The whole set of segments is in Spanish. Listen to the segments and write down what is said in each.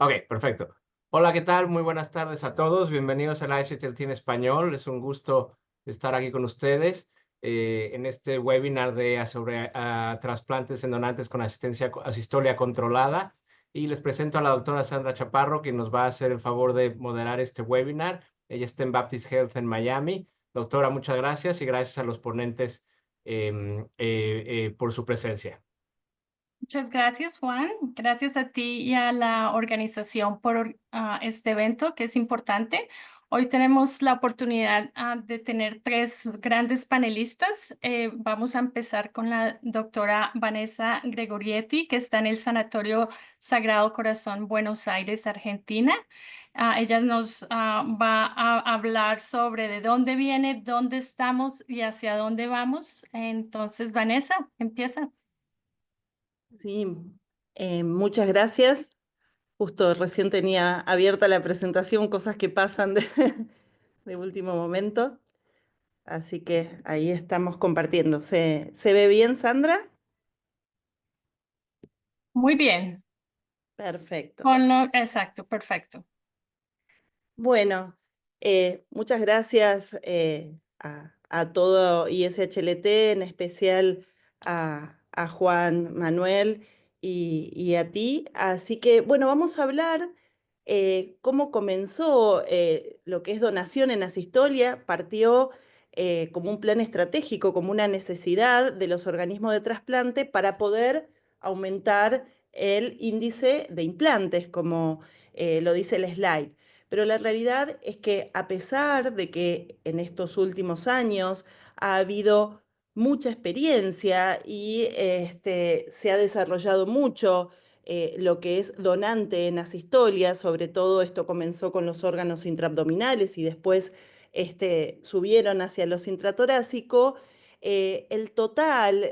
Ok, perfecto. Hola, ¿qué tal? Muy buenas tardes a todos. Bienvenidos a la STLT en español. Es un gusto estar aquí con ustedes en este webinar sobre trasplantes en donantes con asistolia controlada. Y les presento a la doctora Sandra Chaparro, que nos va a hacer el favor de moderar este webinar. Ella está en Baptist Health en Miami. Doctora, muchas gracias y gracias a los ponentes por su presencia. Muchas gracias, Juan. Gracias a ti y a la organización por este evento que es importante. Hoy tenemos la oportunidad de tener tres grandes panelistas. Vamos a empezar con la doctora Vanessa Gregorietti, que está en el Sanatorio Sagrado Corazón, Buenos Aires, Argentina. Ella nos va a hablar sobre de dónde viene, dónde estamos y hacia dónde vamos. Entonces, Vanessa, empieza. Sí, muchas gracias. Justo recién tenía abierta la presentación, cosas que pasan de último momento. Así que ahí estamos compartiendo. ¿Se ve bien, Sandra? Muy bien. Perfecto. Exacto, perfecto. Bueno, muchas gracias a todo ISHLT, en especial a Juan Manuel y a ti. Así que, bueno, vamos a hablar cómo comenzó lo que es donación en Asistolia. Partió como un plan estratégico, como una necesidad de los organismos de trasplante para poder aumentar el índice de implantes, como lo dice el slide. Pero la realidad es que a pesar de que en estos últimos años ha habido mucha experiencia y se ha desarrollado mucho lo que es donante en asistolia, sobre todo esto comenzó con los órganos intraabdominales y después subieron hacia los intratorácicos, el total,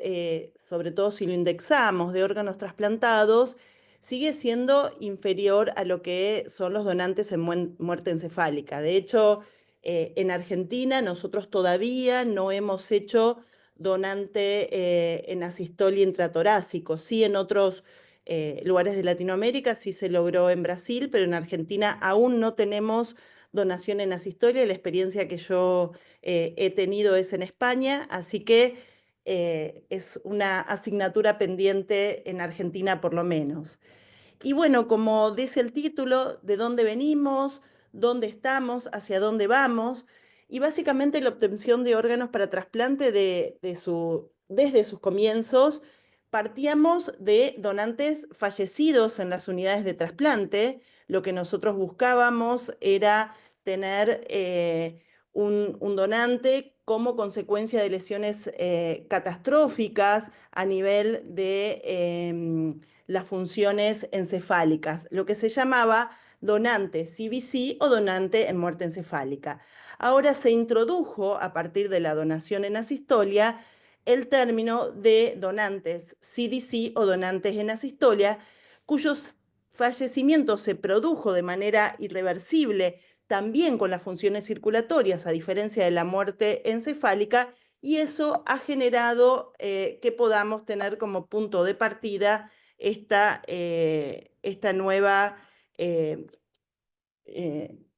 sobre todo si lo indexamos, de órganos trasplantados, sigue siendo inferior a lo que son los donantes en muerte encefálica. De hecho, en Argentina nosotros todavía no hemos hecho donante en asistolia intratorácico. Sí, en otros lugares de Latinoamérica sí se logró en Brasil, pero en Argentina aún no tenemos donación en asistolia. La experiencia que yo he tenido es en España, así que es una asignatura pendiente en Argentina por lo menos. Y bueno, como dice el título, de dónde venimos, dónde estamos, hacia dónde vamos, y básicamente la obtención de órganos para trasplante desde sus comienzos, partíamos de donantes fallecidos en las unidades de trasplante. Lo que nosotros buscábamos era tener un donante como consecuencia de lesiones catastróficas a nivel de las funciones encefálicas, lo que se llamaba donante CVC o donante en muerte encefálica. Ahora se introdujo, a partir de la donación en asistolia, el término de donantes CDC o donantes en asistolia, cuyos fallecimientos se produjo de manera irreversible también con las funciones circulatorias, a diferencia de la muerte encefálica, y eso ha generado que podamos tener como punto de partida esta nueva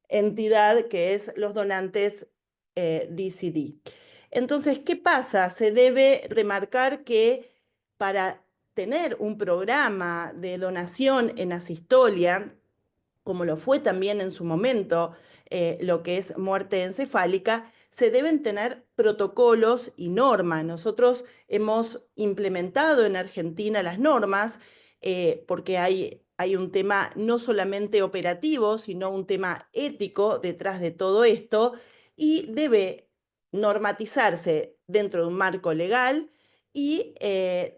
entidad que es los donantes DCD. Entonces, ¿qué pasa? Se debe remarcar que para tener un programa de donación en asistolia, como lo fue también en su momento lo que es muerte encefálica, se deben tener protocolos y normas. Nosotros hemos implementado en Argentina las normas porque hay un tema no solamente operativo, sino un tema ético detrás de todo esto y debe normatizarse dentro de un marco legal y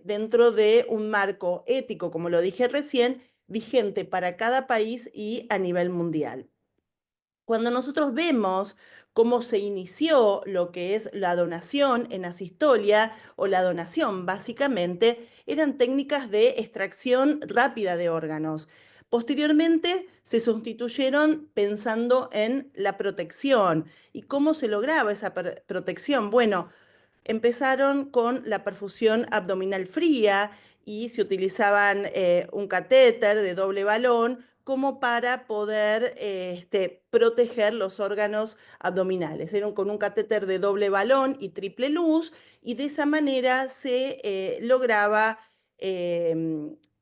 dentro de un marco ético, como lo dije recién, vigente para cada país y a nivel mundial. Cuando nosotros vemos cómo se inició lo que es la donación en asistolia o la donación, básicamente, eran técnicas de extracción rápida de órganos. Posteriormente se sustituyeron pensando en la protección. ¿Y cómo se lograba esa protección? Bueno, empezaron con la perfusión abdominal fría y se utilizaban un catéter de doble balón como para poder proteger los órganos abdominales. Eran con un catéter de doble balón y triple luz, y de esa manera se lograba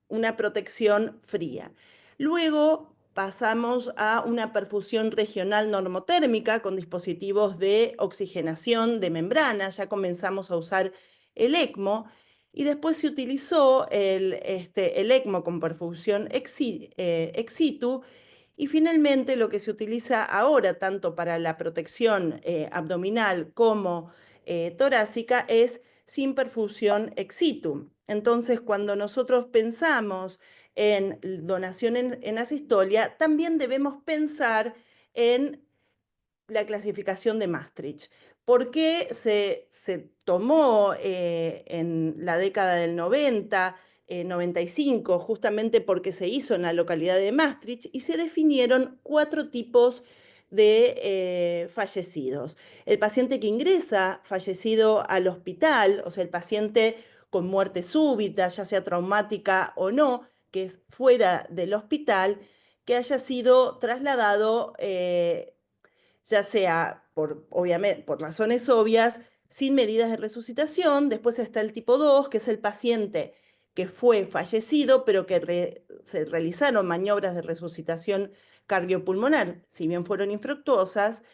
una protección fría. Luego pasamos a una perfusión regional normotérmica con dispositivos de oxigenación de membrana. Ya comenzamos a usar el ECMO, y después se utilizó el ECMO con perfusión ex situ, y finalmente lo que se utiliza ahora tanto para la protección abdominal como torácica es sin perfusión ex situ. Entonces, cuando nosotros pensamos en donación en asistolia, también debemos pensar en la clasificación de Maastricht. ¿Por qué se tomó en la década del 90, 95, justamente porque se hizo en la localidad de Maastricht, y se definieron 4 tipos de fallecidos? El paciente que ingresa fallecido al hospital, o sea, el paciente con muerte súbita, ya sea traumática o no, que es fuera del hospital, que haya sido trasladado ya sea obviamente, por razones obvias, sin medidas de resucitación. Después está el tipo 2, que es el paciente que fue fallecido, pero que se realizaron maniobras de resucitación cardiopulmonar, si bien fueron infructuosas.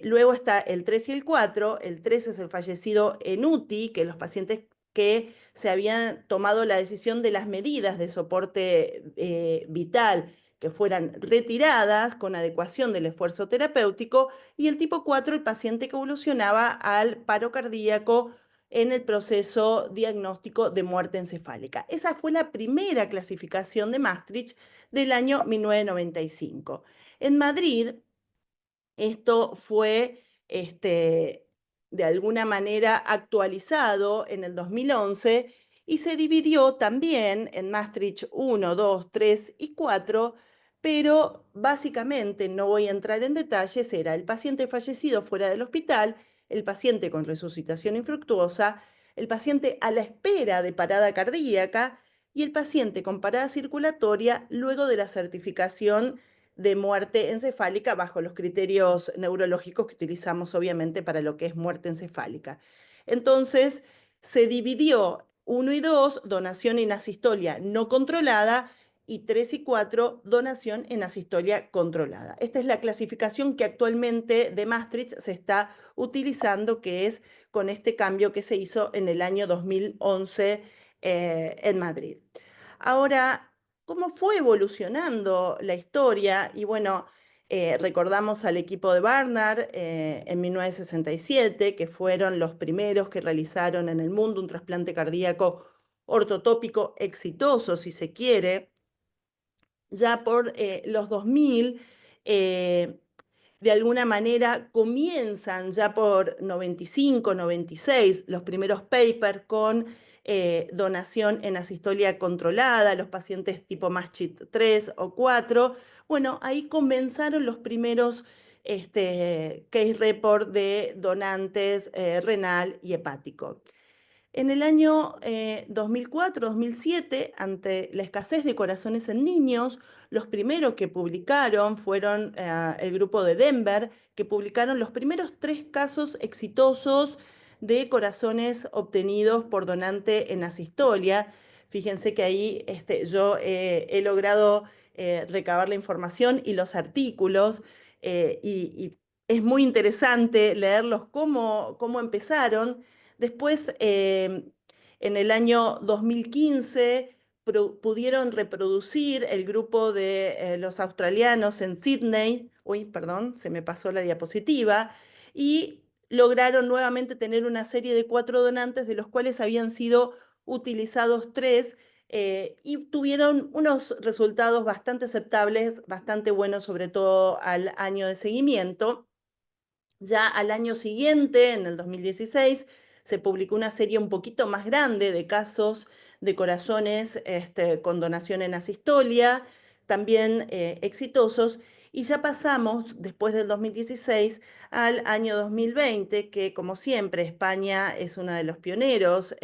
Luego está el 3 y el 4. El 3 es el fallecido en UTI, que los pacientes que se habían tomado la decisión de las medidas de soporte vital que fueran retiradas con adecuación del esfuerzo terapéutico. Y el tipo 4, el paciente que evolucionaba al paro cardíaco en el proceso diagnóstico de muerte encefálica. Esa fue la primera clasificación de Maastricht del año 1995. En Madrid, esto fue de alguna manera actualizado en el 2011 y se dividió también en Maastricht 1, 2, 3 y 4, pero básicamente, no voy a entrar en detalles, era el paciente fallecido fuera del hospital, el paciente con resucitación infructuosa, el paciente a la espera de parada cardíaca y el paciente con parada circulatoria luego de la certificación de muerte encefálica bajo los criterios neurológicos que utilizamos obviamente para lo que es muerte encefálica. Entonces, se dividió 1 y 2, donación en asistolia no controlada, y 3 y 4, donación en asistolia controlada. Esta es la clasificación que actualmente de Maastricht se está utilizando, que es con este cambio que se hizo en el año 2011 en Madrid. Ahora, ¿cómo fue evolucionando la historia? Y bueno, recordamos al equipo de Barnard en 1967, que fueron los primeros que realizaron en el mundo un trasplante cardíaco ortotópico exitoso, si se quiere. Ya por los 2000, de alguna manera comienzan ya por 95, 96, los primeros papers con donación en asistolia controlada, los pacientes tipo Maastricht 3 o 4. Bueno, ahí comenzaron los primeros case report de donantes renal y hepático. En el año 2004-2007, ante la escasez de corazones en niños, los primeros que publicaron fueron el grupo de Denver, que publicaron los primeros 3 casos exitosos de corazones obtenidos por donante en asistolia. Fíjense que ahí yo he logrado recabar la información y los artículos, y es muy interesante leerlos cómo empezaron. Después, en el año 2015, pudieron reproducir el grupo de los australianos en Sydney. Uy, perdón, se me pasó la diapositiva. Y lograron nuevamente tener una serie de 4 donantes, de los cuales habían sido utilizados 3, y tuvieron unos resultados bastante aceptables, bastante buenos, sobre todo al año de seguimiento. Ya al año siguiente, en el 2016, se publicó una serie un poquito más grande de casos de corazones con donación en asistolia, también exitosos. Y ya pasamos, después del 2016, al año 2020, que como siempre España es uno de los pioneros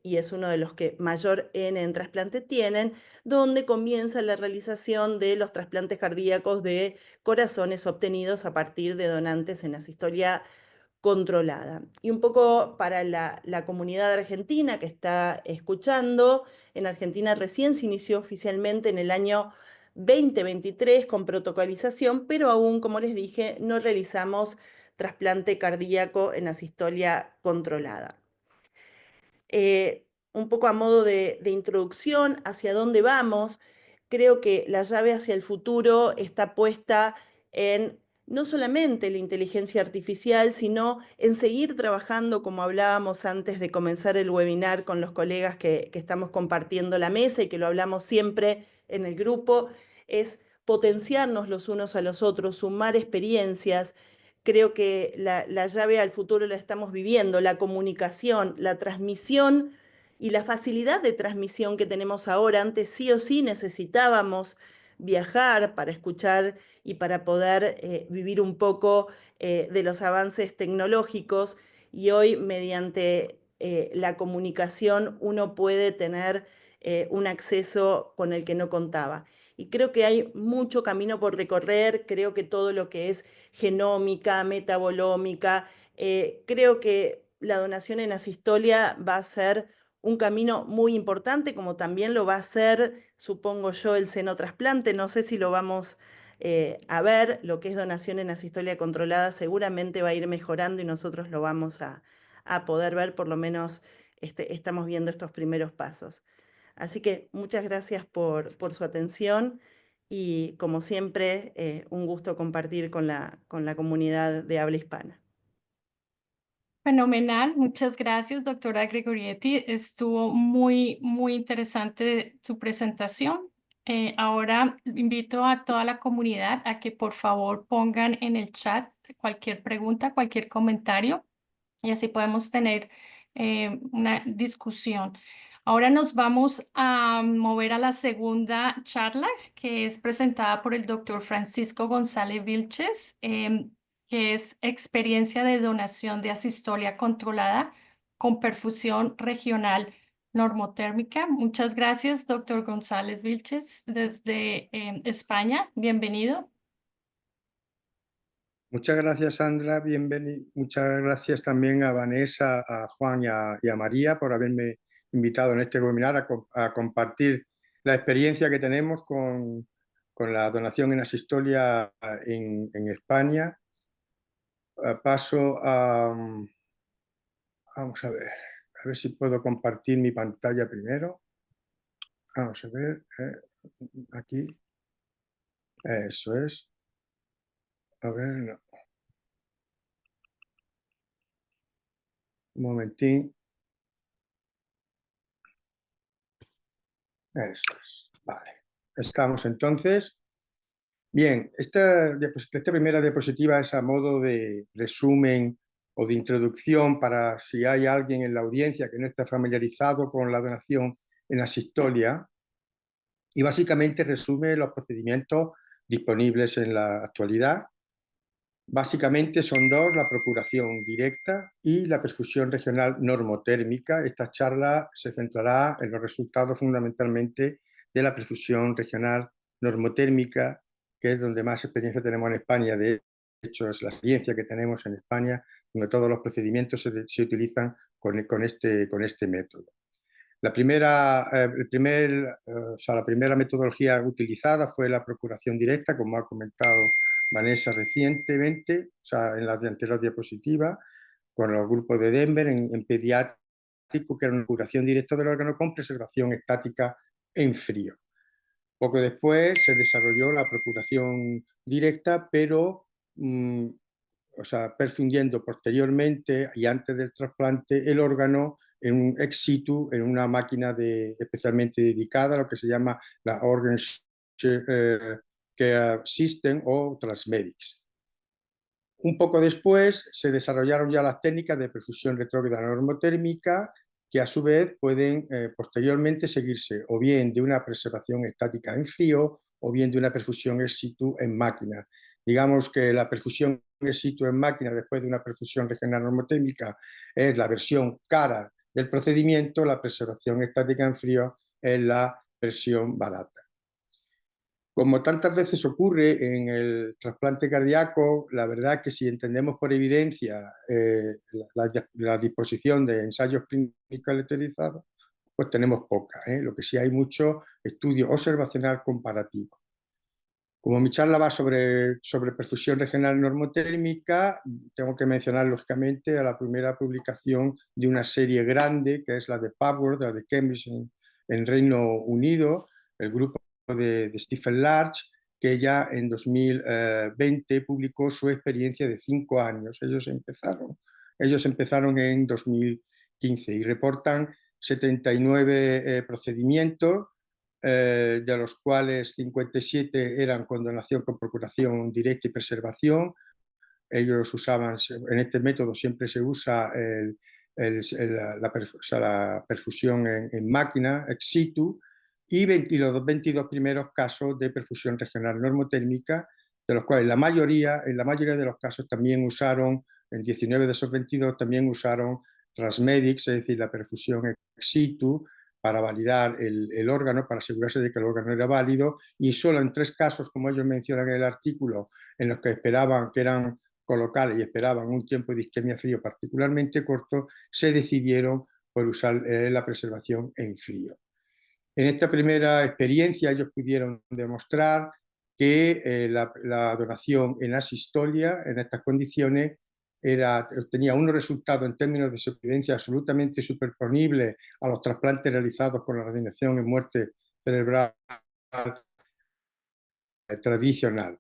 y es uno de los que mayor N en trasplante tienen, donde comienza la realización de los trasplantes cardíacos de corazones obtenidos a partir de donantes en asistolia controlada. Y un poco para la comunidad argentina que está escuchando, en Argentina recién se inició oficialmente en el año 2023 con protocolización, pero aún, como les dije, no realizamos trasplante cardíaco en asistolia controlada. Un poco a modo de introducción hacia dónde vamos, creo que la llave hacia el futuro está puesta en no solamente la inteligencia artificial, sino en seguir trabajando, como hablábamos antes de comenzar el webinar con los colegas que estamos compartiendo la mesa y que lo hablamos siempre en el grupo, es potenciarnos los unos a los otros, sumar experiencias. Creo que la llave al futuro la estamos viviendo, la comunicación, la transmisión y la facilidad de transmisión que tenemos ahora. Antes sí o sí necesitábamos viajar para escuchar y para poder vivir un poco de los avances tecnológicos, y hoy mediante la comunicación uno puede tener un acceso con el que no contaba. Y creo que hay mucho camino por recorrer. Creo que todo lo que es genómica, metabolómica, creo que la donación en asistolia va a ser un camino muy importante, como también lo va a ser, supongo yo, el senotrasplante. No sé si lo vamos a ver, lo que es donación en asistolia controlada seguramente va a ir mejorando y nosotros lo vamos a poder ver, por lo menos estamos viendo estos primeros pasos. Así que muchas gracias por su atención y, como siempre, un gusto compartir con la comunidad de habla hispana. Fenomenal, muchas gracias, doctora Gregorietti. Estuvo muy interesante su presentación. Ahora invito a toda la comunidad a que por favor pongan en el chat cualquier pregunta, cualquier comentario, y así podemos tener una discusión. Ahora nos vamos a mover a la segunda charla, que es presentada por el doctor Francisco González Vilches, que es experiencia de donación de asistolia controlada con perfusión regional normotérmica. Muchas gracias, doctor González Vilches, desde España. Bienvenido. Muchas gracias, Sandra. Muchas gracias también a Vanessa, a Juan y a María por haberme invitado en este webinar a compartir la experiencia que tenemos con la donación en asistolia en España. Paso a... Vamos a ver si puedo compartir mi pantalla primero. Vamos a ver, aquí. Eso es. A ver, no. Un momentín. Eso es. Vale. Estamos entonces. Bien, esta primera diapositiva es a modo de resumen o de introducción para si hay alguien en la audiencia que no está familiarizado con la donación en asistolia, y básicamente resume los procedimientos disponibles en la actualidad. Básicamente son dos: la procuración directa y la perfusión regional normotérmica. Esta charla se centrará en los resultados fundamentalmente de la perfusión regional normotérmica, que es donde más experiencia tenemos en España. De hecho, es la experiencia que tenemos en España, donde todos los procedimientos se utilizan con este método. La primera metodología utilizada fue la procuración directa, como ha comentado Vanessa recientemente, en la anterior diapositiva, con los grupos de Denver en pediátrico, que era una procuración directa del órgano con preservación estática en frío. Poco después se desarrolló la procuración directa, pero perfundiendo posteriormente y antes del trasplante el órgano en un ex situ, en una máquina especialmente dedicada a lo que se llama la Organ Care System o Transmedics. Un poco después se desarrollaron ya las técnicas de perfusión retrógrada normotérmica, que a su vez pueden posteriormente seguirse o bien de una preservación estática en frío o bien de una perfusión ex situ en máquina. Digamos que la perfusión ex situ en máquina después de una perfusión regional normotérmica es la versión cara del procedimiento, la preservación estática en frío es la versión barata. Como tantas veces ocurre en el trasplante cardíaco, la verdad es que si entendemos por evidencia la disposición de ensayos clínicos aleatorizados, pues tenemos poca. Lo que sí hay mucho estudio observacional comparativo. Como mi charla va sobre perfusión regional normotérmica, tengo que mencionar lógicamente a la primera publicación de una serie grande, que es la de Papworth, la de Cambridge en Reino Unido, el grupo de Stephen Large, que ya en 2020 publicó su experiencia de 5 años. Ellos empezaron en 2015 y reportan 79 procedimientos, de los cuales 57 eran con donación con procuración directa y preservación. Ellos usaban, en este método siempre se usa la perfusión en máquina, ex situ, y los 22 primeros casos de perfusión regional normotérmica, de los cuales en la mayoría de los casos también usaron, en 19 de esos 22 también usaron Transmedics, es decir, la perfusión ex situ, para validar el órgano, para asegurarse de que el órgano era válido, y solo en 3 casos, como ellos mencionan en el artículo, en los que esperaban, que eran colocales y esperaban un tiempo de isquemia frío particularmente corto, se decidieron por usar la preservación en frío. En esta primera experiencia ellos pudieron demostrar que la donación en asistolia, en estas condiciones, tenía unos resultados en términos de supervivencia absolutamente superponibles a los trasplantes realizados con la radiación en muerte cerebral tradicional.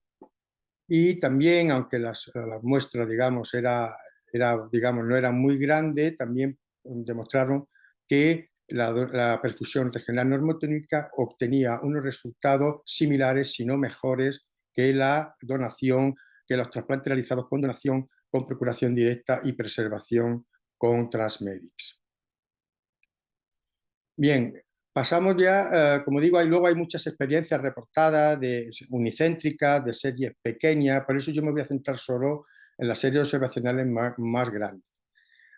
Y también, aunque las muestras, digamos, no eran muy grandes, también demostraron que la perfusión regional normotérmica obtenía unos resultados similares, si no mejores, que la donación, que los trasplantes realizados con donación con procuración directa y preservación con Transmedics. Bien, pasamos ya, como digo, luego hay muchas experiencias reportadas, unicéntricas, de series pequeñas, por eso yo me voy a centrar solo en las series observacionales más grandes.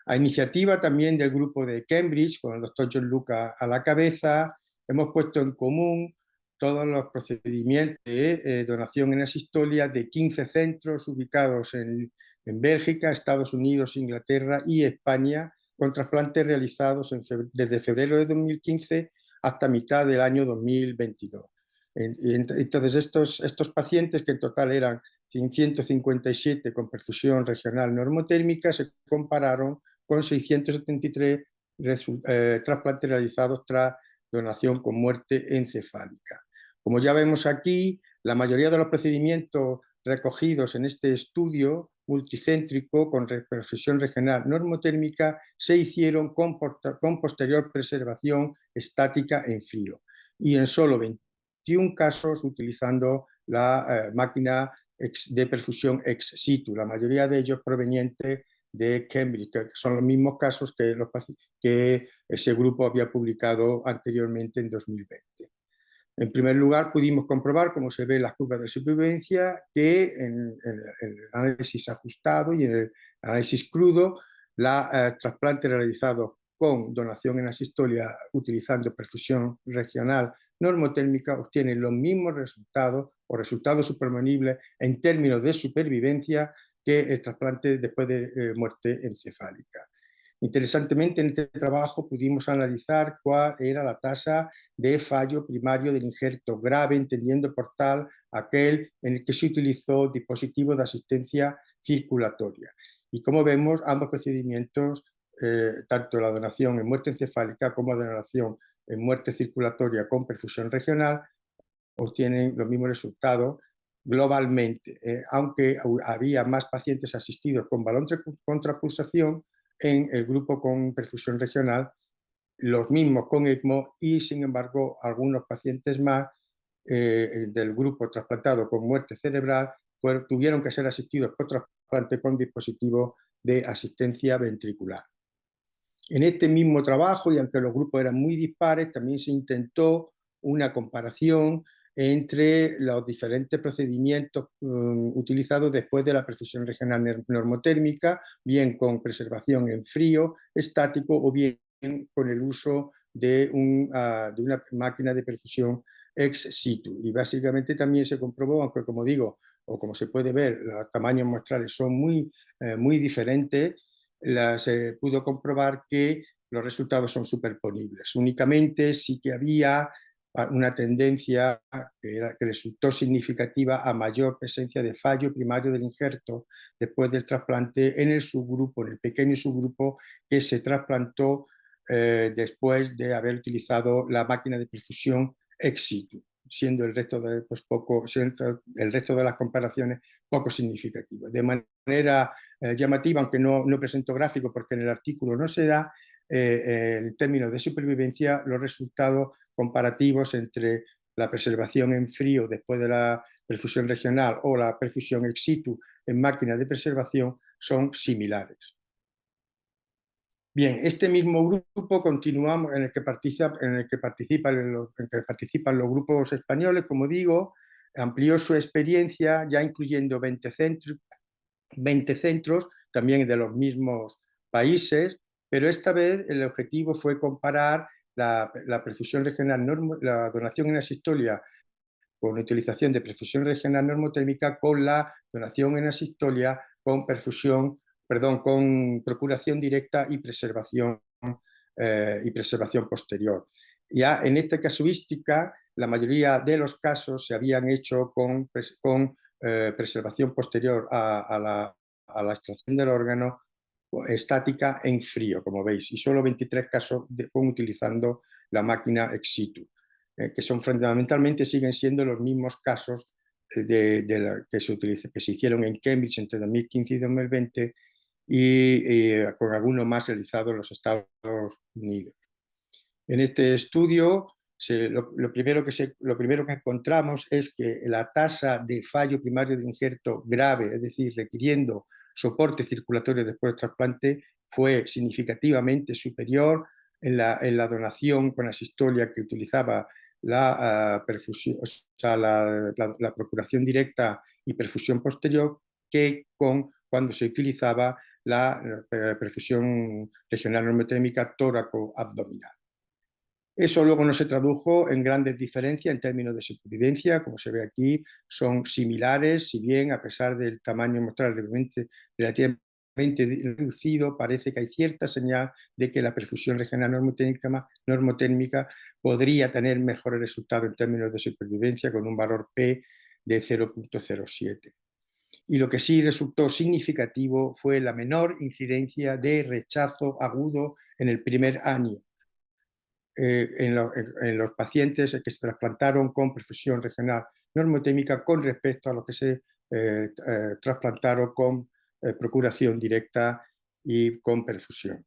A iniciativa también del grupo de Cambridge, con el doctor John Lucas a la cabeza, hemos puesto en común todos los procedimientos de donación en asistolia de 15 centros ubicados en Bélgica, Estados Unidos, Inglaterra y España, con trasplantes realizados desde febrero de 2015 hasta mitad del año 2022. Entonces, estos pacientes, que en total eran 157 con perfusión regional normotérmica, se compararon con 673 trasplantes realizados tras donación con muerte encefálica. Como ya vemos aquí, la mayoría de los procedimientos recogidos en este estudio multicéntrico con perfusión regional normotérmica se hicieron con posterior preservación estática en frío, y en solo 21 casos utilizando la máquina de perfusión ex situ, la mayoría de ellos provenientes de Cambridge, que son los mismos casos que ese grupo había publicado anteriormente en 2020. En primer lugar, pudimos comprobar, como se ve en las curvas de supervivencia, que en el análisis ajustado y en el análisis crudo, trasplantes realizados con donación en asistolia utilizando perfusión regional normotérmica obtienen los mismos resultados o resultados superponibles en términos de supervivencia que el trasplante después de muerte encefálica. Interesantemente, en este trabajo pudimos analizar cuál era la tasa de fallo primario del injerto grave, entendiendo por tal aquel en el que se utilizó dispositivo de asistencia circulatoria. Y como vemos, ambos procedimientos, tanto la donación en muerte encefálica como la donación en muerte circulatoria con perfusión regional, obtienen los mismos resultados globalmente, aunque había más pacientes asistidos con balón de contrapulsación en el grupo con perfusión regional, los mismos con ECMO, y sin embargo algunos pacientes más del grupo trasplantado con muerte cerebral tuvieron que ser asistidos por trasplante con dispositivo de asistencia ventricular. En este mismo trabajo, y aunque los grupos eran muy dispares, también se intentó una comparación entre los diferentes procedimientos utilizados después de la perfusión regional normotérmica, bien con preservación en frío, estático o bien con el uso de una máquina de perfusión ex situ. Y básicamente también se comprobó, aunque como digo, o como se puede ver, los tamaños muestrales son muy diferentes, se pudo comprobar que los resultados son superponibles. Únicamente sí que había una tendencia que resultó significativa a mayor presencia de fallo primario del injerto después del trasplante en el subgrupo, en el pequeño subgrupo que se trasplantó después de haber utilizado la máquina de perfusión ex situ, siendo el resto de las comparaciones poco significativas. De manera llamativa, aunque no presento gráfico porque en el artículo no se da, en términos de supervivencia, los resultados comparativos entre la preservación en frío después de la perfusión regional o la perfusión ex situ en máquinas de preservación son similares. Bien, este mismo grupo continuamos en el que participan los grupos españoles, como digo, amplió su experiencia ya incluyendo 20 centros, también de los mismos países, pero esta vez el objetivo fue comparar la perfusión regional, la donación en asistolia con utilización de perfusión regional normotérmica con la donación en asistolia con con procuración directa y preservación posterior. Ya en esta casuística, la mayoría de los casos se habían hecho con preservación posterior a la extracción del órgano estática en frío, como veis, y solo 23 casos utilizando la máquina ex situ, que son fundamentalmente siguen siendo los mismos casos que se hicieron en Cambridge entre 2015 y 2020 y con algunos más realizados en los Estados Unidos. En este estudio, lo primero que encontramos es que la tasa de fallo primario de injerto grave, es decir, requiriendo soporte circulatorio después del trasplante, fue significativamente superior en la donación con asistolia que utilizaba la perfusión, o sea, la procuración directa y perfusión posterior que cuando se utilizaba la perfusión regional normotérmica tóraco-abdominal. Eso luego no se tradujo en grandes diferencias en términos de supervivencia, como se ve aquí, son similares, si bien a pesar del tamaño muestral relativamente reducido, parece que hay cierta señal de que la perfusión regional normotérmica podría tener mejores resultados en términos de supervivencia con un valor P de 0.07. Y lo que sí resultó significativo fue la menor incidencia de rechazo agudo en el primer año. En los pacientes que se trasplantaron con perfusión regional normotérmica con respecto a los que se trasplantaron con procuración directa y con perfusión.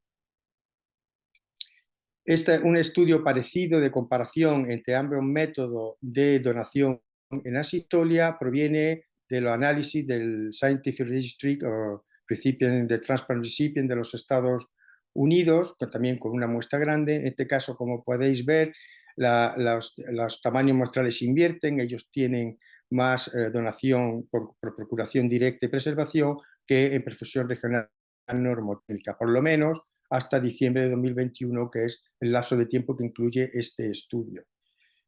Este es un estudio parecido de comparación entre ambos métodos de donación en asistolia, proviene de los análisis del Scientific Registry o de Transplant Recipient de los Estados Unidos, también con una muestra grande. En este caso, como podéis ver, los tamaños muestrales invierten, ellos tienen más donación por procuración directa y preservación que en perfusión regional normotérmica, por lo menos hasta diciembre de 2021, que es el lapso de tiempo que incluye este estudio.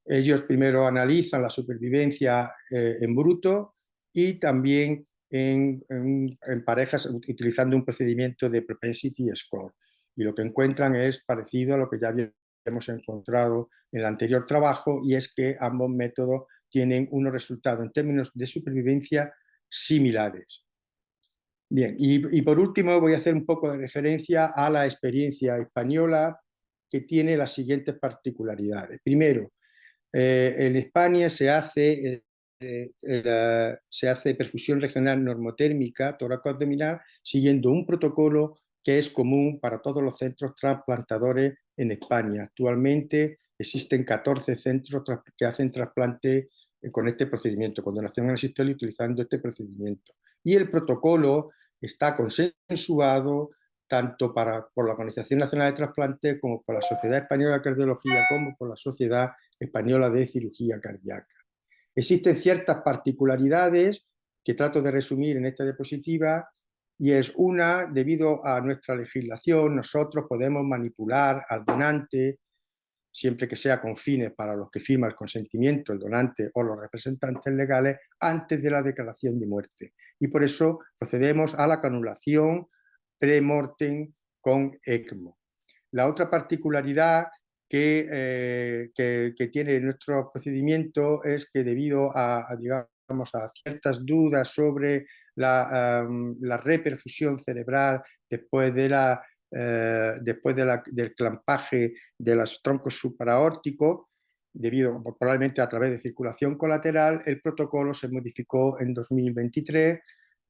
Ellos primero analizan la supervivencia en bruto y también en parejas utilizando un procedimiento de propensity score. Y lo que encuentran es parecido a lo que ya habíamos encontrado en el anterior trabajo, y es que ambos métodos tienen unos resultados en términos de supervivencia similares. Bien, y por último voy a hacer un poco de referencia a la experiencia española, que tiene las siguientes particularidades. Primero, en España se hace perfusión regional normotérmica tóraco-abdominal siguiendo un protocolo que es común para todos los centros trasplantadores en España. Actualmente existen 14 centros que hacen trasplante con este procedimiento, con donación en asistolia utilizando este procedimiento. Y el protocolo está consensuado tanto por la Organización Nacional de Trasplante como por la Sociedad Española de Cardiología como por la Sociedad Española de Cirugía Cardíaca. Existen ciertas particularidades que trato de resumir en esta diapositiva, y es una, debido a nuestra legislación, nosotros podemos manipular al donante siempre que sea con fines para los que firma el consentimiento, el donante o los representantes legales, antes de la declaración de muerte. Y por eso procedemos a la canulación pre-mortem con ECMO. La otra particularidad que tiene nuestro procedimiento es que debido digamos, a ciertas dudas sobre la reperfusión cerebral después del clampaje de los troncos supraórticos, probablemente a través de circulación colateral, el protocolo se modificó en 2023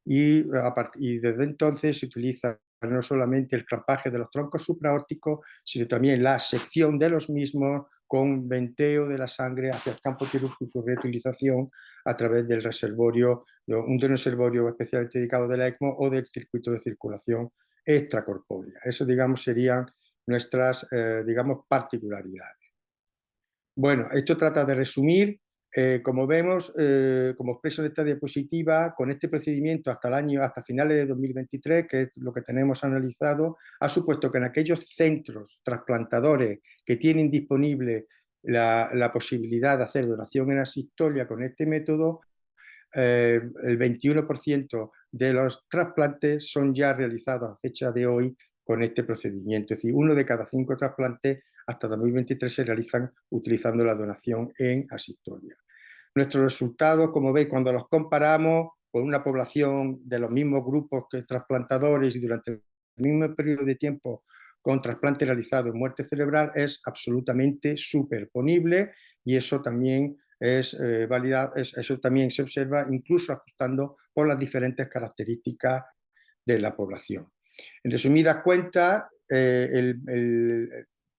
y desde entonces se utiliza no solamente el clampaje de los troncos supraórticos, sino también la sección de los mismos con venteo de la sangre hacia el campo quirúrgico de reutilización a través del reservorio, un reservorio especialmente dedicado del ECMO o del circuito de circulación extracorpórea. Eso, digamos, serían nuestras, digamos, particularidades. Bueno, esto trata de resumir. Como vemos, como expreso en esta diapositiva, con este procedimiento hasta finales de 2023, que es lo que tenemos analizado, ha supuesto que en aquellos centros trasplantadores que tienen disponible la posibilidad de hacer donación en asistolia con este método, el 21% de los trasplantes son ya realizados a fecha de hoy con este procedimiento. Es decir, 1 de cada 5 trasplantes hasta 2023 se realizan utilizando la donación en asistolia. Nuestros resultados, como veis, cuando los comparamos con una población de los mismos grupos que trasplantadores y durante el mismo periodo de tiempo con trasplante realizado en muerte cerebral, es absolutamente superponible, y eso también eso también se observa incluso ajustando por las diferentes características de la población. En resumidas cuentas,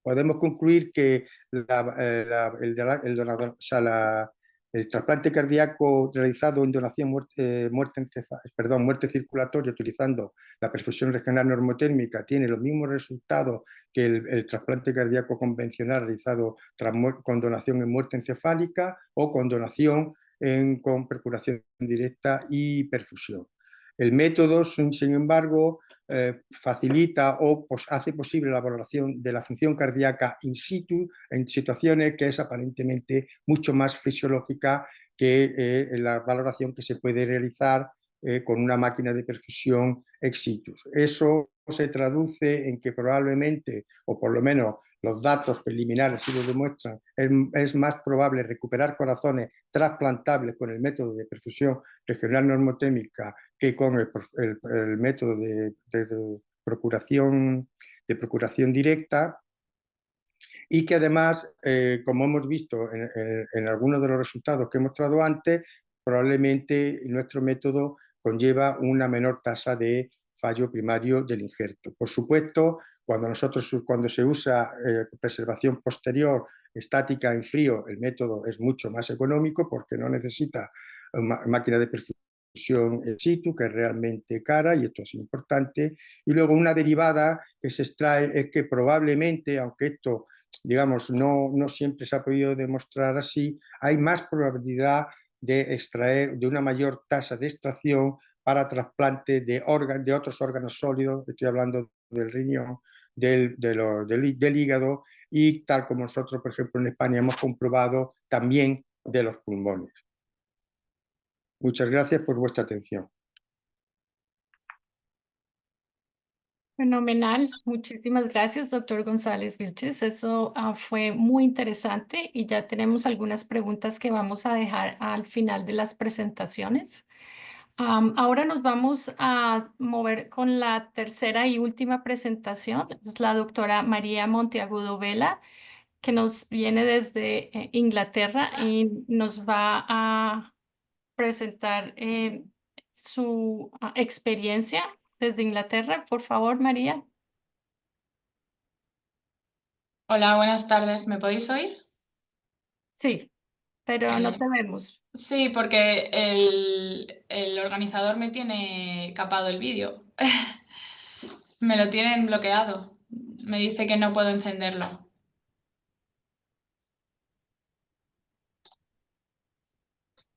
podemos concluir que el trasplante cardíaco realizado en donación muerte circulatoria utilizando la perfusión regional normotérmica tiene los mismos resultados que el trasplante cardíaco convencional realizado con donación en muerte encefálica o con donación con percuración directa y perfusión. El método, sin embargo, facilita o hace posible la valoración de la función cardíaca in situ en situaciones que es aparentemente mucho más fisiológica que la valoración que se puede realizar con una máquina de perfusión ex situ. Eso se traduce en que probablemente, o por lo menos los datos preliminares sí lo demuestran, es más probable recuperar corazones trasplantables con el método de perfusión regional normotémica que con el método de procuración directa, y que además, como hemos visto en algunos de los resultados que he mostrado antes, probablemente nuestro método conlleva una menor tasa de fallo primario del injerto. Por supuesto, cuando se usa preservación posterior estática en frío, el método es mucho más económico porque no necesita máquina de perfusión in situ, que es realmente cara, y esto es importante. Y luego una derivada que se extrae es que probablemente, aunque esto, digamos, no siempre se ha podido demostrar así, hay más probabilidad de extraer de una mayor tasa de extracción para trasplante de otros órganos sólidos. Estoy hablando del riñón, del hígado, y tal como nosotros, por ejemplo, en España hemos comprobado, también de los pulmones. Muchas gracias por vuestra atención. Fenomenal. Muchísimas gracias, doctor González Vilches. Eso fue muy interesante y ya tenemos algunas preguntas que vamos a dejar al final de las presentaciones. Ahora nos vamos a mover con la tercera y última presentación. Es la doctora María Monteagudo Vela, que nos viene desde Inglaterra y nos va a presentar su experiencia desde Inglaterra. Por favor, María. Hola, buenas tardes. ¿Me podéis oír? Sí, pero no te vemos. Sí, porque el organizador me tiene capado el vídeo. Me lo tienen bloqueado. Me dice que no puedo encenderlo.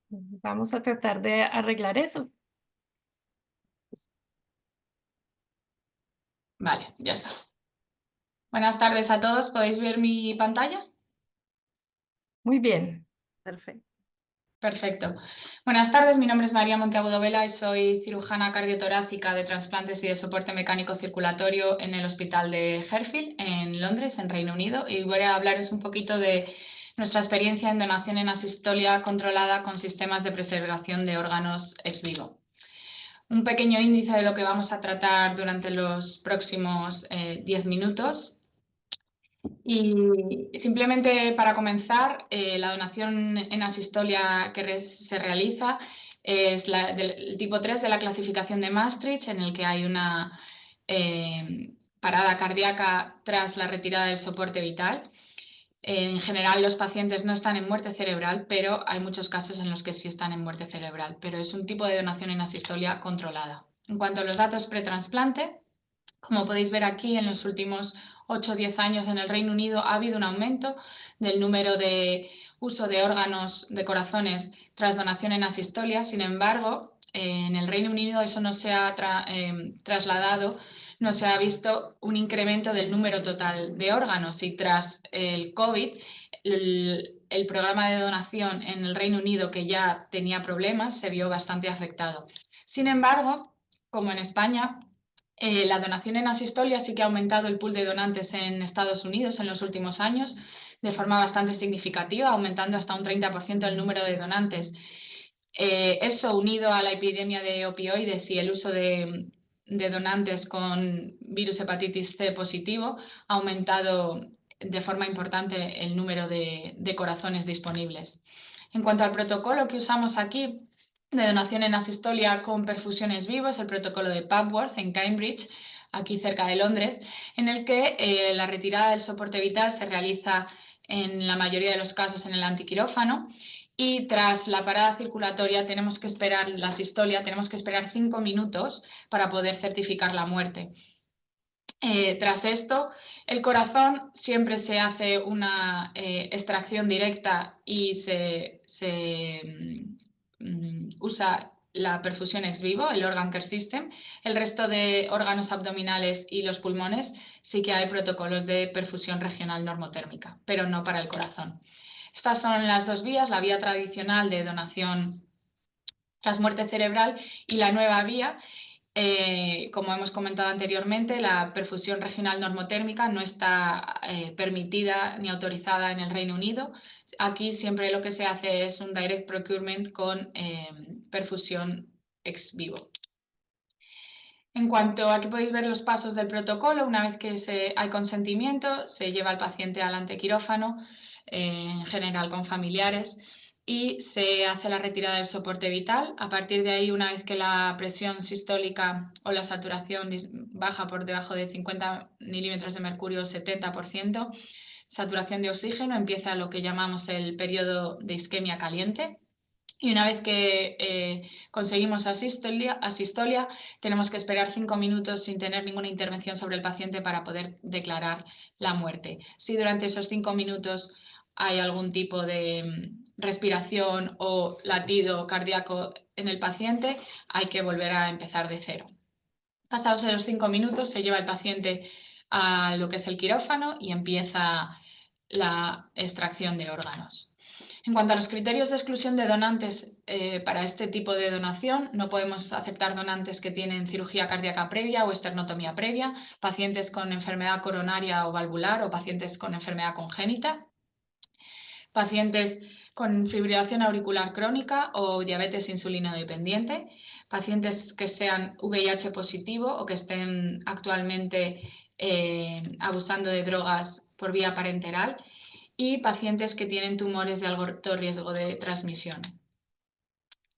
Vamos a tratar de arreglar eso. Vale, ya está. Buenas tardes a todos. ¿Podéis ver mi pantalla? Muy bien. Perfecto. Perfecto. Buenas tardes, mi nombre es María Monteagudo Vela y soy cirujana cardiotorácica de trasplantes y de soporte mecánico circulatorio en el Hospital de Fairfield, en Londres, en Reino Unido. Y voy a hablaros un poquito de nuestra experiencia en donación en asistolia controlada con sistemas de preservación de órganos ex vivo. Un pequeño índice de lo que vamos a tratar durante los próximos 10 minutos. Y simplemente para comenzar, la donación en asistolia que se realiza es del tipo 3 de la clasificación de Maastricht, en el que hay una parada cardíaca tras la retirada del soporte vital. En general, los pacientes no están en muerte cerebral, pero hay muchos casos en los que sí están en muerte cerebral, pero es un tipo de donación en asistolia controlada. En cuanto a los datos pretrasplante, como podéis ver aquí, en los últimos 8 o 10 años en el Reino Unido ha habido un aumento del número de uso de órganos de corazones tras donación en asistolia. Sin embargo, en el Reino Unido eso no se ha trasladado, no se ha visto un incremento del número total de órganos, y tras el COVID, el programa de donación en el Reino Unido, que ya tenía problemas, se vio bastante afectado. Sin embargo, como en España, la donación en asistolia sí que ha aumentado el pool de donantes en Estados Unidos en los últimos años de forma bastante significativa, aumentando hasta un 30% el número de donantes. Eso, unido a la epidemia de opioides y el uso de donantes con virus hepatitis C positivo, ha aumentado de forma importante el número de corazones disponibles. En cuanto al protocolo que usamos aquí de donación en asistolia con perfusiones vivos, el protocolo de Papworth en Cambridge, aquí cerca de Londres, en el que la retirada del soporte vital se realiza en la mayoría de los casos en el antiquirófano, y tras la parada circulatoria tenemos que esperar la asistolia, tenemos que esperar 5 minutos para poder certificar la muerte. Tras esto, el corazón siempre se hace una extracción directa y se usa la perfusión ex vivo, el Organ Care System. El resto de órganos abdominales y los pulmones sí que hay protocolos de perfusión regional normotérmica, pero no para el corazón. Estas son las dos vías, la vía tradicional de donación tras muerte cerebral y la nueva vía. Como hemos comentado anteriormente, la perfusión regional normotérmica no está permitida ni autorizada en el Reino Unido. Aquí siempre lo que se hace es un direct procurement con perfusión ex vivo. En cuanto, aquí podéis ver los pasos del protocolo. Una vez que hay consentimiento, se lleva al paciente al antequirófano, en general con familiares, y se hace la retirada del soporte vital. A partir de ahí, una vez que la presión sistólica o la saturación baja por debajo de 50 milímetros de mercurio, 70%, saturación de oxígeno, empieza lo que llamamos el periodo de isquemia caliente. Y una vez que conseguimos asistolia, tenemos que esperar 5 minutos sin tener ninguna intervención sobre el paciente para poder declarar la muerte. Si durante esos 5 minutos hay algún tipo de respiración o latido cardíaco en el paciente, hay que volver a empezar de cero. Pasados esos 5 minutos, se lleva el paciente a lo que es el quirófano y empieza la extracción de órganos. En cuanto a los criterios de exclusión de donantes para este tipo de donación, no podemos aceptar donantes que tienen cirugía cardíaca previa o esternotomía previa, pacientes con enfermedad coronaria o valvular o pacientes con enfermedad congénita, pacientes con fibrilación auricular crónica o diabetes insulino dependiente, pacientes que sean VIH positivo o que estén actualmente abusando de drogas por vía parenteral, y pacientes que tienen tumores de alto riesgo de transmisión.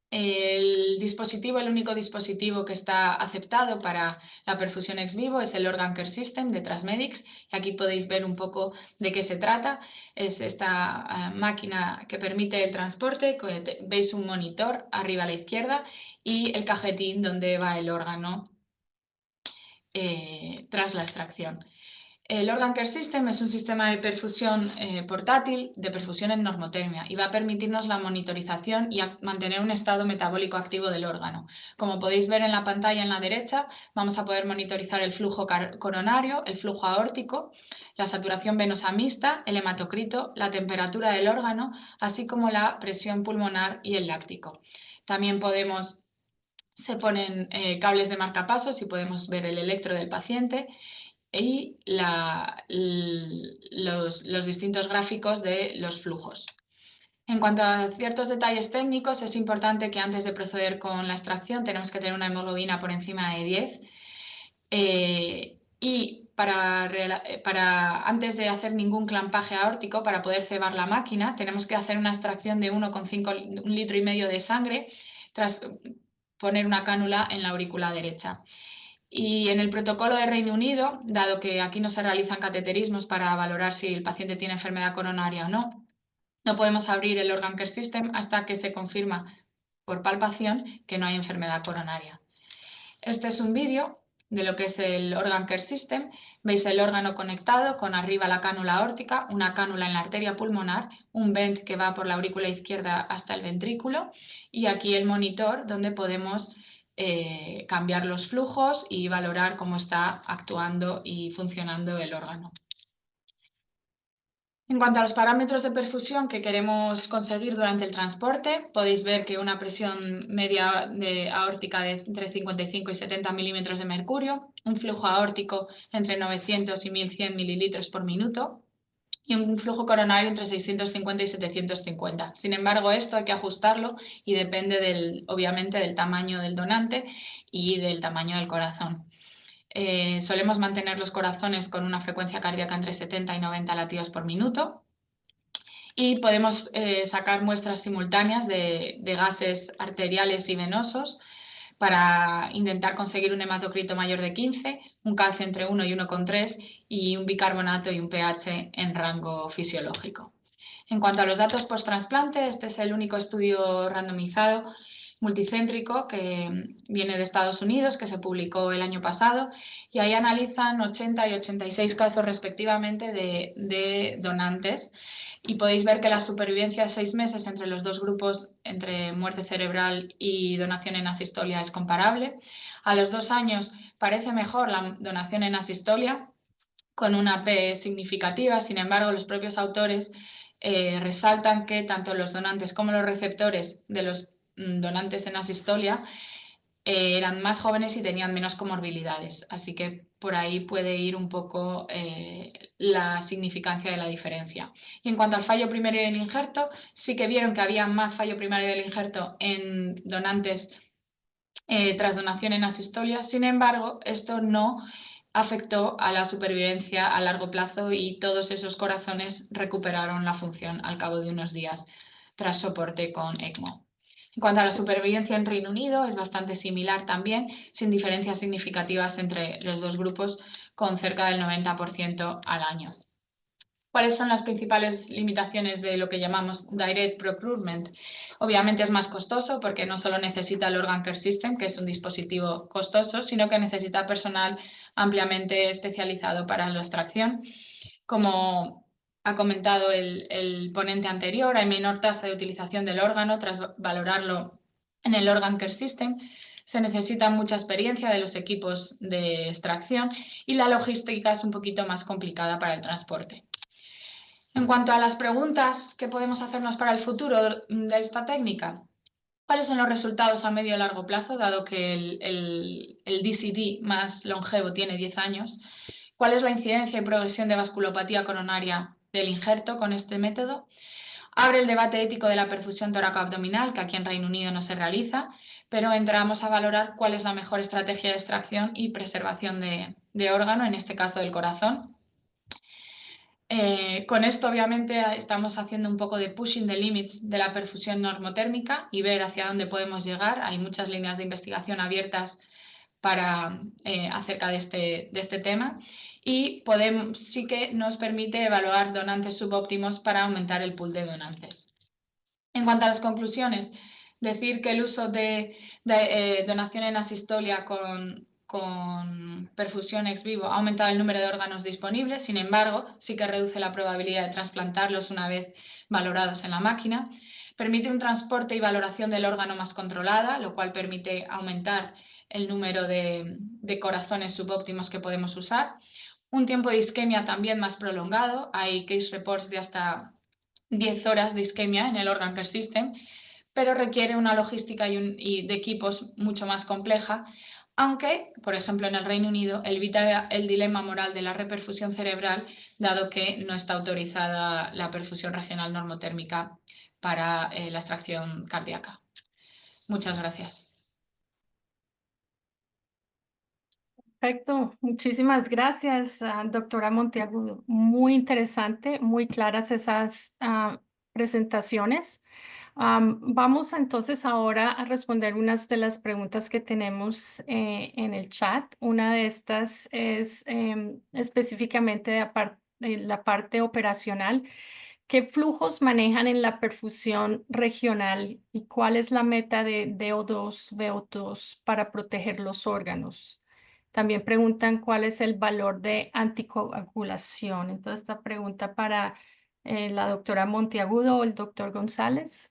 El único dispositivo que está aceptado para la perfusión ex vivo es el Organ Care System de TransMedics, y aquí podéis ver un poco de qué se trata. Es esta máquina que permite el transporte. Veis un monitor arriba a la izquierda y el cajetín donde va el órgano tras la extracción. El Organ Care System es un sistema de perfusión portátil de perfusión en normotermia y va a permitirnos la monitorización y mantener un estado metabólico activo del órgano. Como podéis ver en la pantalla en la derecha, vamos a poder monitorizar el flujo coronario, el flujo aórtico, la saturación venosa mixta, el hematocrito, la temperatura del órgano, así como la presión pulmonar y el láctico. También se ponen cables de marcapasos y podemos ver el electro del paciente y los distintos gráficos de los flujos. En cuanto a ciertos detalles técnicos, es importante que antes de proceder con la extracción tenemos que tener una hemoglobina por encima de 10 y antes de hacer ningún clampaje aórtico, para poder cebar la máquina, tenemos que hacer una extracción de 1,5 litro de sangre tras poner una cánula en la aurícula derecha. Y en el protocolo de Reino Unido, dado que aquí no se realizan cateterismos para valorar si el paciente tiene enfermedad coronaria o no, no podemos abrir el Organ Care System hasta que se confirma por palpación que no hay enfermedad coronaria. Este es un vídeo de lo que es el Organ Care System. Veis el órgano conectado con arriba la cánula aórtica, una cánula en la arteria pulmonar, un vent que va por la aurícula izquierda hasta el ventrículo y aquí el monitor donde podemos cambiar los flujos y valorar cómo está actuando y funcionando el órgano. En cuanto a los parámetros de perfusión que queremos conseguir durante el transporte, podéis ver que una presión media aórtica de entre 55 y 70 milímetros de mercurio, un flujo aórtico entre 900 y 1100 mililitros por minuto y un flujo coronario entre 650 y 750. Sin embargo, esto hay que ajustarlo y depende obviamente del tamaño del donante y del tamaño del corazón. Solemos mantener los corazones con una frecuencia cardíaca entre 70 y 90 latidos por minuto y podemos sacar muestras simultáneas de gases arteriales y venosos para intentar conseguir un hematocrito mayor de 15, un calcio entre 1 y 1,3 y un bicarbonato y un pH en rango fisiológico. En cuanto a los datos post-trasplante, este es el único estudio randomizado multicéntrico que viene de Estados Unidos, que se publicó el año pasado, y ahí analizan 80 y 86 casos respectivamente de donantes, y podéis ver que la supervivencia de 6 meses entre los dos grupos, entre muerte cerebral y donación en asistolia, es comparable. A los 2 años parece mejor la donación en asistolia, con una P significativa. Sin embargo, los propios autores resaltan que tanto los donantes como los receptores de los donantes en asistolia eran más jóvenes y tenían menos comorbilidades, así que por ahí puede ir un poco la significancia de la diferencia. Y en cuanto al fallo primario del injerto, sí que vieron que había más fallo primario del injerto en donantes tras donación en asistolia. Sin embargo, esto no afectó a la supervivencia a largo plazo y todos esos corazones recuperaron la función al cabo de unos días tras soporte con ECMO. En cuanto a la supervivencia en Reino Unido, es bastante similar también, sin diferencias significativas entre los dos grupos, con cerca del 90% al año. ¿Cuáles son las principales limitaciones de lo que llamamos Direct Procurement? Obviamente es más costoso porque no solo necesita el Organ Care System, que es un dispositivo costoso, sino que necesita personal ampliamente especializado para la extracción. Como ha comentado el ponente anterior, hay menor tasa de utilización del órgano tras valorarlo en el Organ Care System. Se necesita mucha experiencia de los equipos de extracción y la logística es un poquito más complicada para el transporte. En cuanto a las preguntas que podemos hacernos para el futuro de esta técnica, ¿cuáles son los resultados a medio y largo plazo, dado que el DCD más longevo tiene 10 años? ¿Cuál es la incidencia y progresión de vasculopatía coronaria del injerto con este método? Abre el debate ético de la perfusión tóraco-abdominal, que aquí en Reino Unido no se realiza, pero entramos a valorar cuál es la mejor estrategia de extracción y preservación de órgano, en este caso del corazón. Con esto obviamente estamos haciendo un poco de pushing the limits de la perfusión normotérmica y ver hacia dónde podemos llegar. Hay muchas líneas de investigación abiertas acerca de este tema y sí que nos permite evaluar donantes subóptimos para aumentar el pool de donantes. En cuanto a las conclusiones, decir que el uso de donación en asistolia con con perfusión ex vivo ha aumentado el número de órganos disponibles, sin embargo, sí que reduce la probabilidad de trasplantarlos una vez valorados en la máquina. Permite un transporte y valoración del órgano más controlada, lo cual permite aumentar el número de corazones subóptimos que podemos usar. Un tiempo de isquemia también más prolongado. Hay case reports de hasta 10 horas de isquemia en el Organ Care System, pero requiere una logística y de equipos mucho más compleja, aunque, por ejemplo, en el Reino Unido evita el dilema moral de la reperfusión cerebral, dado que no está autorizada la perfusión regional normotérmica para la extracción cardíaca. Muchas gracias. Perfecto, muchísimas gracias, doctora Monteagudo. Muy interesante, muy claras esas presentaciones. Vamos entonces ahora a responder unas de las preguntas que tenemos en el chat. Una de estas es específicamente de la parte operacional. ¿Qué flujos manejan en la perfusión regional y cuál es la meta de DO2, VO2 para proteger los órganos? También preguntan cuál es el valor de anticoagulación. Entonces, esta pregunta para la doctora Monteagudo o el doctor González.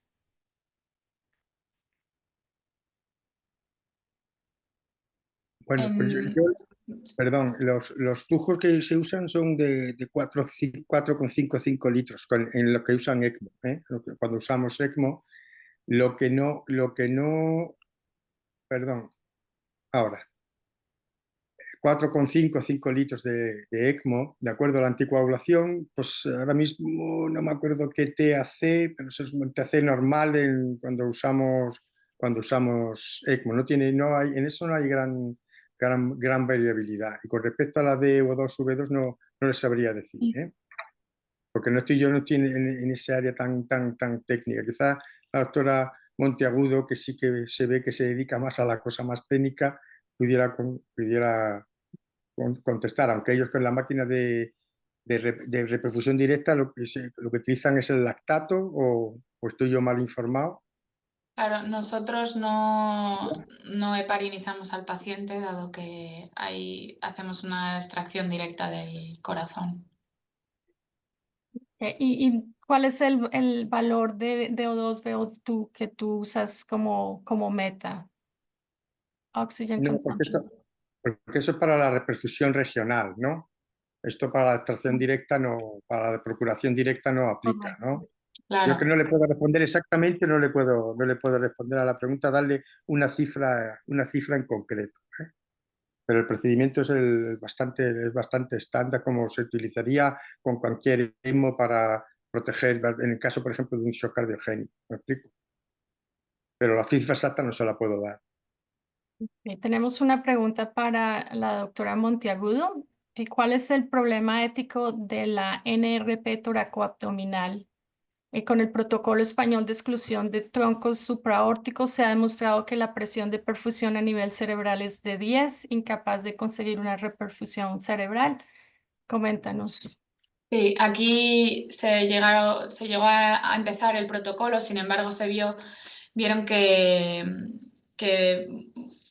Bueno, pues perdón, los flujos que se usan son de 4,55 litros en lo que usan ECMO. Cuando usamos ECMO, perdón, ahora, 4,5 litros de ECMO, de acuerdo a la anticoagulación, pues ahora mismo no me acuerdo qué TAC, pero eso es un TAC normal cuando usamos ECMO. En eso no hay gran variabilidad. Y con respecto a la de O2, V2 no les sabría decir, porque yo no estoy en esa área tan técnica. Quizás la doctora Monteagudo, que sí que se ve que se dedica más a la cosa más técnica, pudiera contestar, aunque ellos con la máquina de reperfusión directa lo que utilizan es el lactato, o estoy yo mal informado. Claro, nosotros no heparinizamos al paciente, dado que hacemos una extracción directa del corazón. ¿Y cuál es el valor de O2, VO2 que tú usas como meta? Oxygen No, consumption. porque eso es para la reperfusión regional, ¿no? Esto para la extracción directa no, para la procuración directa no aplica, ¿no? Claro. Yo que no le puedo responder exactamente, no le puedo responder a la pregunta, darle una cifra en concreto. Pero el procedimiento es bastante estándar, como se utilizaría con cualquier ECMO para proteger, en el caso, por ejemplo, de un shock cardiogénico. ¿Me explico? Pero la cifra exacta no se la puedo dar. Tenemos una pregunta para la doctora Monteagudo. ¿Cuál es el problema ético de la NRP toracoabdominal? Con el protocolo español de exclusión de troncos supraórticos se ha demostrado que la presión de perfusión a nivel cerebral es de 10, incapaz de conseguir una reperfusión cerebral. Coméntanos. Sí, aquí se llegó a empezar el protocolo, sin embargo vieron que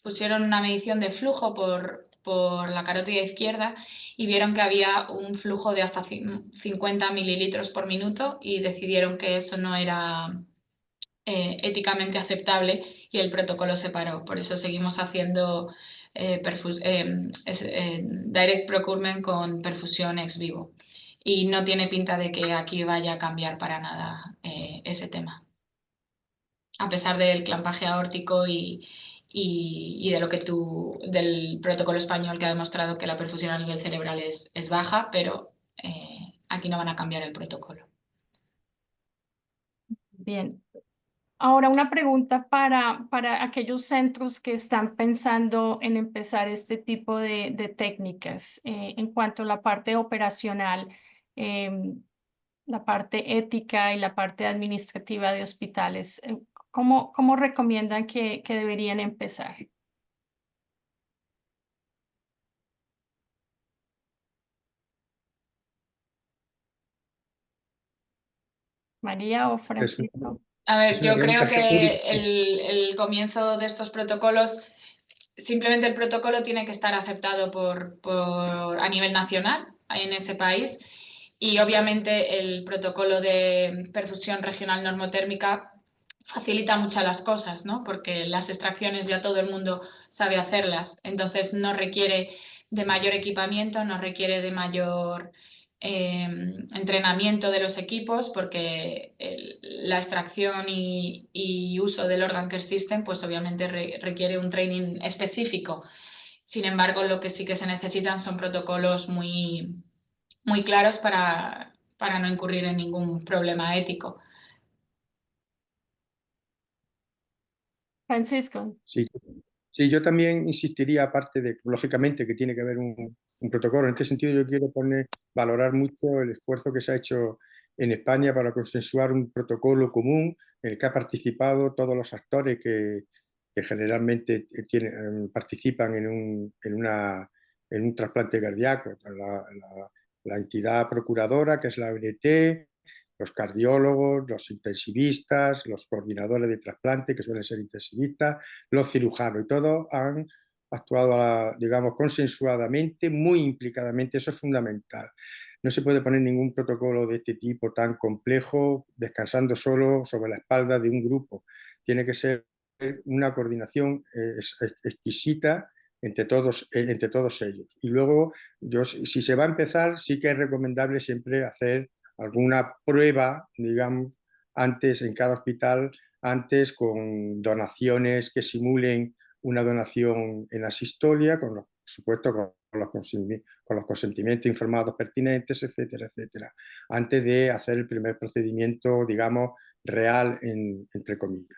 pusieron una medición de flujo por la carótida izquierda y vieron que había un flujo de hasta 50 mililitros por minuto y decidieron que eso no era éticamente aceptable y el protocolo se paró. Por eso seguimos haciendo direct procurement con perfusión ex vivo. Y no tiene pinta de que aquí vaya a cambiar para nada ese tema. A pesar del clampaje aórtico y de del protocolo español, que ha demostrado que la perfusión a nivel cerebral es baja, pero aquí no van a cambiar el protocolo. Bien. Ahora una pregunta para aquellos centros que están pensando en empezar este tipo de técnicas en cuanto a la parte operacional, la parte ética y la parte administrativa de hospitales. ¿Cómo recomiendan que deberían empezar? María o Francisco. A ver, Es una yo creo pregunta que el comienzo de estos protocolos simplemente el protocolo tiene que estar aceptado a nivel nacional en ese país y obviamente el protocolo de perfusión regional normotérmica facilita mucho las cosas, ¿no? Porque las extracciones ya todo el mundo sabe hacerlas, entonces no requiere de mayor equipamiento, no requiere de mayor entrenamiento de los equipos, porque la extracción y uso del Organ Care System pues obviamente requiere un training específico. Sin embargo, lo que sí que se necesitan son protocolos muy, muy claros para no incurrir en ningún problema ético. Francisco. Sí, sí, yo también insistiría, aparte de, lógicamente, que tiene que haber un protocolo. En este sentido, yo quiero valorar mucho el esfuerzo que se ha hecho en España para consensuar un protocolo común en el que han participado todos los actores que generalmente participan en un trasplante cardíaco. La entidad procuradora, que es la ONT, los cardiólogos, los intensivistas, los coordinadores de trasplante, que suelen ser intensivistas, los cirujanos, y todos han actuado, digamos, consensuadamente, muy implicadamente. Eso es fundamental. No se puede poner ningún protocolo de este tipo tan complejo descansando solo sobre la espalda de un grupo. Tiene que ser una coordinación exquisita entre todos ellos. Y luego, si se va a empezar, sí que es recomendable siempre hacer alguna prueba, digamos, antes en cada hospital, antes con donaciones que simulen una donación en asistolia, por supuesto con los consentimientos informados pertinentes, etcétera, etcétera, antes de hacer el primer procedimiento, digamos, real, entre comillas.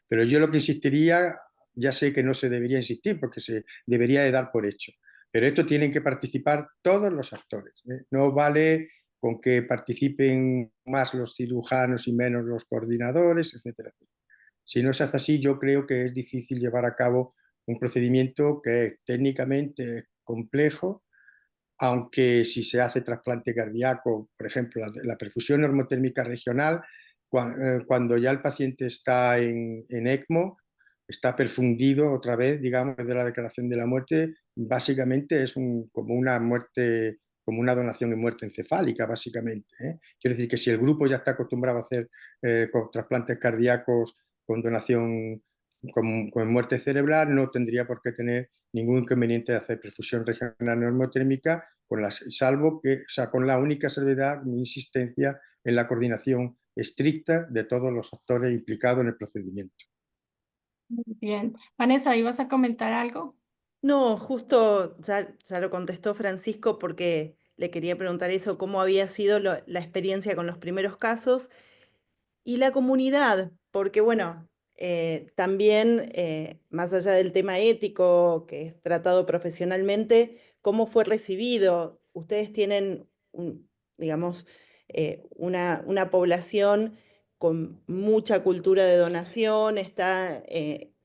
Pero yo lo que insistiría, ya sé que no se debería insistir porque se debería de dar por hecho, pero esto tienen que participar todos los actores, ¿eh? No vale con que participen más los cirujanos y menos los coordinadores, etcétera, etcétera. Si no se hace así, yo creo que es difícil llevar a cabo un procedimiento que es técnicamente complejo, aunque si se hace trasplante cardíaco, por ejemplo, la perfusión normotérmica regional, cuando ya el paciente está en ECMO, está perfundido otra vez, digamos, de la declaración de la muerte, básicamente es como una muerte, como una donación en muerte encefálica, básicamente, ¿eh? Quiere decir que si el grupo ya está acostumbrado a hacer con trasplantes cardíacos con donación con muerte cerebral, no tendría por qué tener ningún inconveniente de hacer perfusión regional normotérmica, salvo que, o sea, con la única salvedad, mi insistencia en la coordinación estricta de todos los actores implicados en el procedimiento. Muy bien. Vanessa, ¿ibas a comentar algo? No, justo ya lo contestó Francisco porque le quería preguntar eso, cómo había sido la experiencia con los primeros casos y la comunidad, porque bueno, también más allá del tema ético que es tratado profesionalmente, ¿cómo fue recibido? Ustedes tienen, digamos, una población con mucha cultura de donación,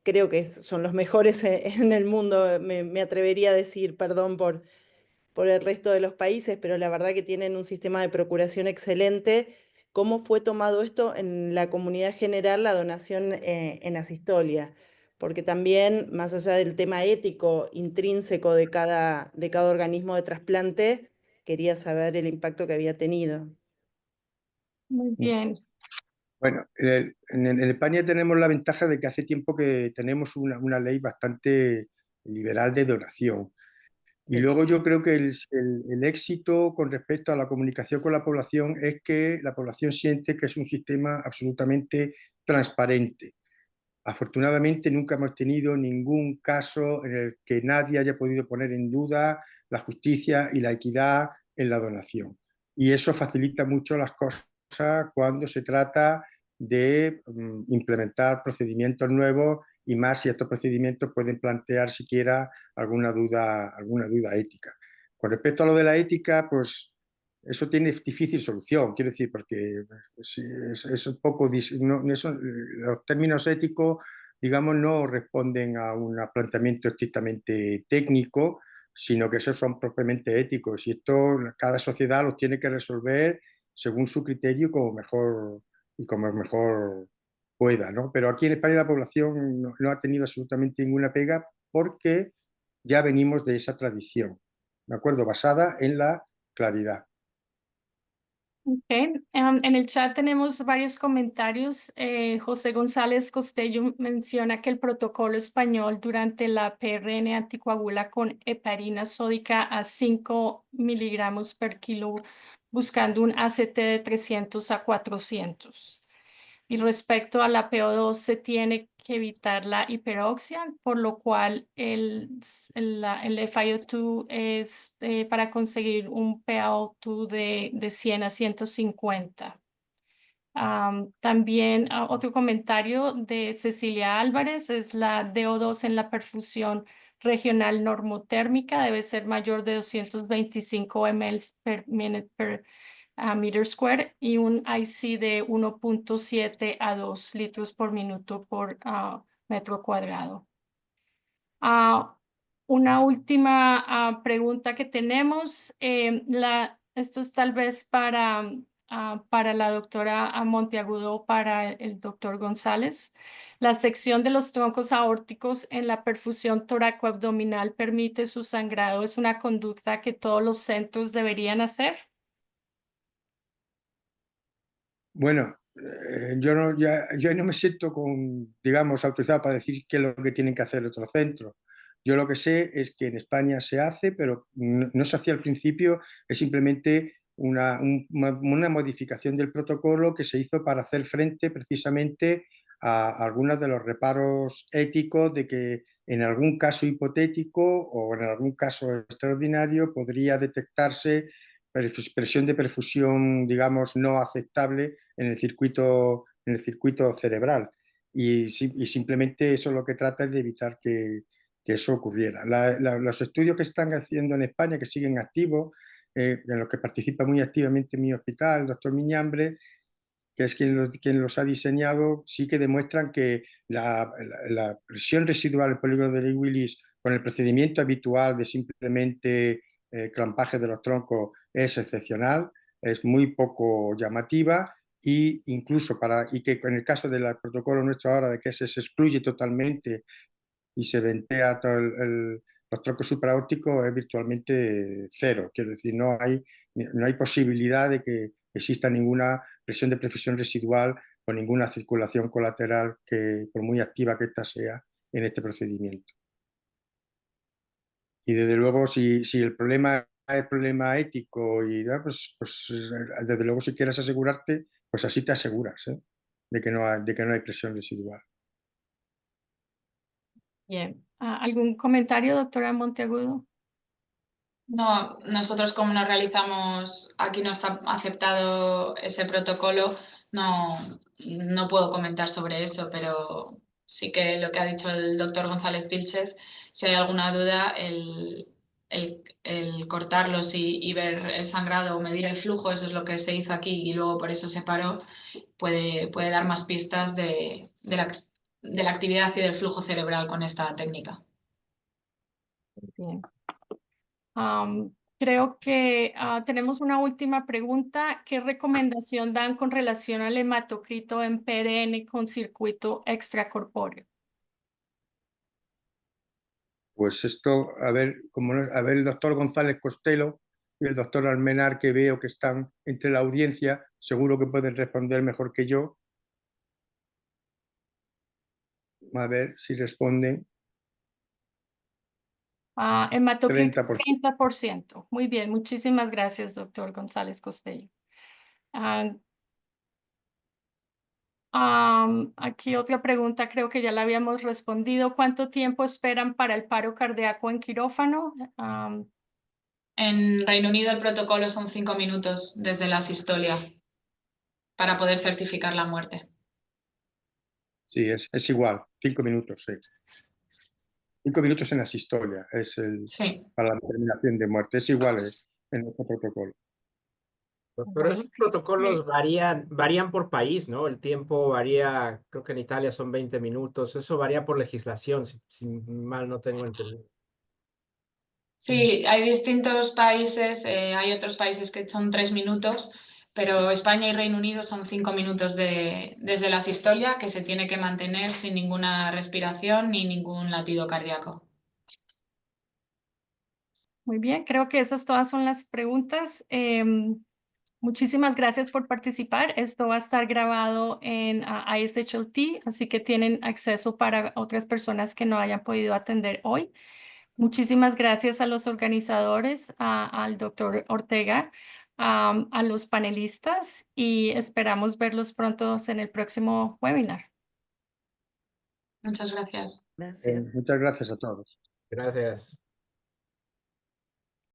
creo que son los mejores en el mundo, me atrevería a decir, perdón por el resto de los países, pero la verdad que tienen un sistema de procuración excelente. ¿Cómo fue tomado esto en la comunidad general, la donación en asistolia? Porque también, más allá del tema ético intrínseco de cada organismo de trasplante, quería saber el impacto que había tenido. Muy bien. Bueno, en España tenemos la ventaja de que hace tiempo que tenemos una ley bastante liberal de donación. Y luego yo creo que el éxito con respecto a la comunicación con la población es que la población siente que es un sistema absolutamente transparente. Afortunadamente nunca hemos tenido ningún caso en el que nadie haya podido poner en duda la justicia y la equidad en la donación. Y eso facilita mucho las cosas cuando se trata de implementar procedimientos nuevos, y más si estos procedimientos pueden plantear siquiera alguna duda ética. Con respecto a lo de la ética, pues eso tiene difícil solución, quiero decir, porque es un poco, los términos éticos, digamos, no responden a un planteamiento estrictamente técnico, sino que esos son propiamente éticos, y esto cada sociedad los tiene que resolver según su criterio como mejor pueda, ¿no? Pero aquí en España la población no ha tenido absolutamente ninguna pega, porque ya venimos de esa tradición, ¿de acuerdo? Basada en la claridad. Okay. En el chat tenemos varios comentarios. José González Costello menciona que el protocolo español durante la PRN anticoagula con heparina sódica a 5 miligramos per kilo, buscando un ACT de 300 a 400. Y respecto a la PO2 se tiene que evitar la hiperoxia, por lo cual el FiO2 es para conseguir un PaO2 de 100 a 150. También otro comentario de Cecilia Álvarez es la DO2 en la perfusión regional normotérmica debe ser mayor de 225 ml per minute per meter square y un IC de 1.7 a 2 litros por minuto por metro cuadrado. Una última pregunta que tenemos, esto es tal vez para la doctora Monteagudo o para el doctor González. La sección de los troncos aórticos en la perfusión toracoabdominal permite su sangrado. ¿Es una conducta que todos los centros deberían hacer? Bueno, yo no me siento digamos, autorizado para decir qué es lo que tienen que hacer otros centros. Yo lo que sé es que en España se hace, pero no se hacía al principio, es simplemente una modificación del protocolo que se hizo para hacer frente precisamente a algunos de los reparos éticos de que en algún caso hipotético o en algún caso extraordinario podría detectarse presión de perfusión, digamos, no aceptable en el circuito cerebral. Y simplemente eso lo que trata es de evitar que eso ocurriera. Los estudios que están haciendo en España, que siguen activos, en los que participa muy activamente mi hospital, el doctor Miñambre, que es quien los ha diseñado, sí que demuestran que la presión residual, el polígono de Lewis, con el procedimiento habitual de simplemente clampaje de los troncos, es excepcional, es muy poco llamativa y incluso y que en el caso del protocolo nuestro ahora de que se excluye totalmente y se ventea todo los troncos supraórticos es virtualmente cero. Quiero decir, no hay posibilidad de que exista ninguna presión de perfusión residual o ninguna circulación colateral, que por muy activa que ésta sea en este procedimiento. Y desde luego, si el problema es el problema ético, pues desde luego si quieres asegurarte, pues así te aseguras de que no hay presión residual. Bien. ¿Algún comentario, doctora Monteagudo? No, nosotros como no realizamos, aquí no está aceptado ese protocolo, no puedo comentar sobre eso, pero sí que lo que ha dicho el doctor González Vilchez, si hay alguna duda, el cortarlos y ver el sangrado o medir el flujo, eso es lo que se hizo aquí y luego por eso se paró, puede dar más pistas de la actividad y del flujo cerebral con esta técnica. Bien. Creo que tenemos una última pregunta. ¿Qué recomendación dan con relación al hematocrito en PRN con circuito extracorpóreo? Pues esto, a ver el doctor González Costello y el doctor Almenar, que veo que están entre la audiencia, seguro que pueden responder mejor que yo. A ver si responden. Hematocrito 30%. 30%. Muy bien, muchísimas gracias, doctor González Costello. Aquí otra pregunta, creo que ya la habíamos respondido. ¿Cuánto tiempo esperan para el paro cardíaco en quirófano? En Reino Unido el protocolo son 5 minutos desde la asistolia para poder certificar la muerte. Sí, es igual, 5 minutos, sí. 5 minutos en la asistolia Sí. para la determinación de muerte. Es igual en nuestro protocolo. Pero esos protocolos varían por país, ¿no? El tiempo varía, creo que en Italia son 20 minutos, eso varía por legislación, si mal no tengo entendido. Sí, hay distintos países, hay otros países que son 3 minutos, pero España y Reino Unido son 5 minutos desde la asistolia, que se tiene que mantener sin ninguna respiración ni ningún latido cardíaco. Muy bien, creo que esas todas son las preguntas. Muchísimas gracias por participar. Esto va a estar grabado en ISHLT, así que tienen acceso para otras personas que no hayan podido atender hoy. Muchísimas gracias a los organizadores, al doctor Ortega, a los panelistas y esperamos verlos pronto en el próximo webinar. Muchas gracias. Gracias. Muchas gracias a todos. Gracias.